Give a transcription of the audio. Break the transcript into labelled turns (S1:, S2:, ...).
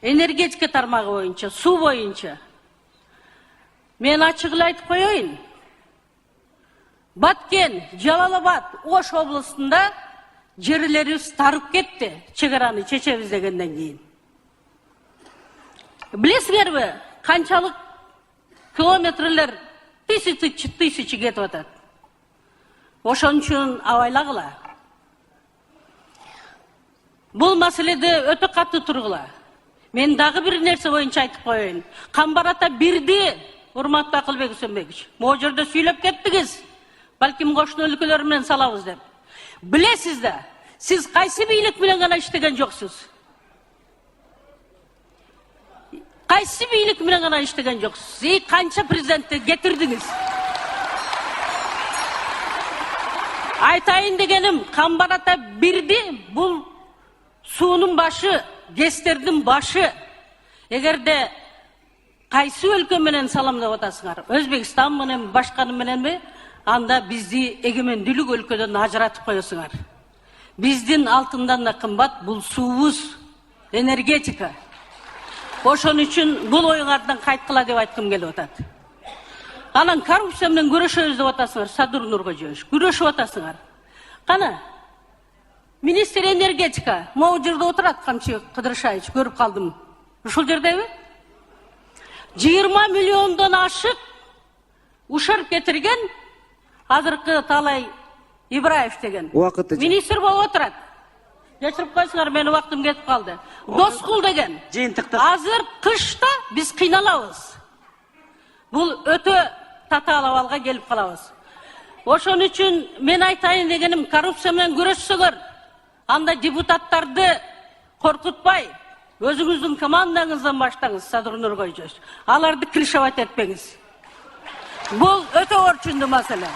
S1: энергетика тармағы бойынша, су бойынша. Мен ачығыла айтып қойайын. Баткен, Жалалабад, Ош облысында жерлеріміз тарып кетті, шекараны шешеміз дегеннен кейін. Білесіңер бе, қаншалық километрлер тысячи кетіп атады. Ошон үчүн абайлағыла. Бұл мәселеде өтө қатты тұрғыла. Мен дағы бір нәрсе бойынша айтып қойайын. Қамбарата бірді, урматтуу Акылбек Үсөнбекович, могу жерде сүйлөп кеттиңиз. Балким кошуна өлкөлөр менен салабыз деп. Билесиз да, сиз кайсы бийлик менен гана иштеген жоксуз? Кайсы бийлик менен гана иштеген жоксуз? Сиз канча президентти кетирдиңиз? Айтайын дегеним, Камбарата бирди, бул суунун башы, ГЭСтердин башы. Эгерде кайсы өлкө менен салам деп атасыңар, Өзбекстан менен, башканы мененби, анда бизди эгемендүүлүк өлкөдөн ажыратып коесуңар. Биздин алтындан да кымбат бул суубуз, энергетика. Ошон үчүн бул оюңардан кайткыла деп айткым келип атат. Анан коррупция менен күрөшөбүз деп атасыңар, Садыр Нуркожоевич, күрөшүп атасыңар. Кана, министр энергетика, могу жерде отурат Камчы Кыдыршаевич, көрүп калдым. Ушул жердеби? 20 миллиондон ашык ушар кетирген азыркы Талай Ибраев деген. Министр болуп отурат. Жашырып койсуңар, менин убактым кетип калды. Доскул деген. Азыр кышта биз кыйналабыз. Бул өтө татаал абалга келип калабыз. Ошон үчүн мен айтайын дегеним, коррупция менен күрөшсөңөр, анда депутаттарды коркутпай, өзүңүздүн командаңыздан баштаңыз, Садыр Нуркожоевич. Аларды крышевать этпеңиз. Бул өтө орчундуу маселе.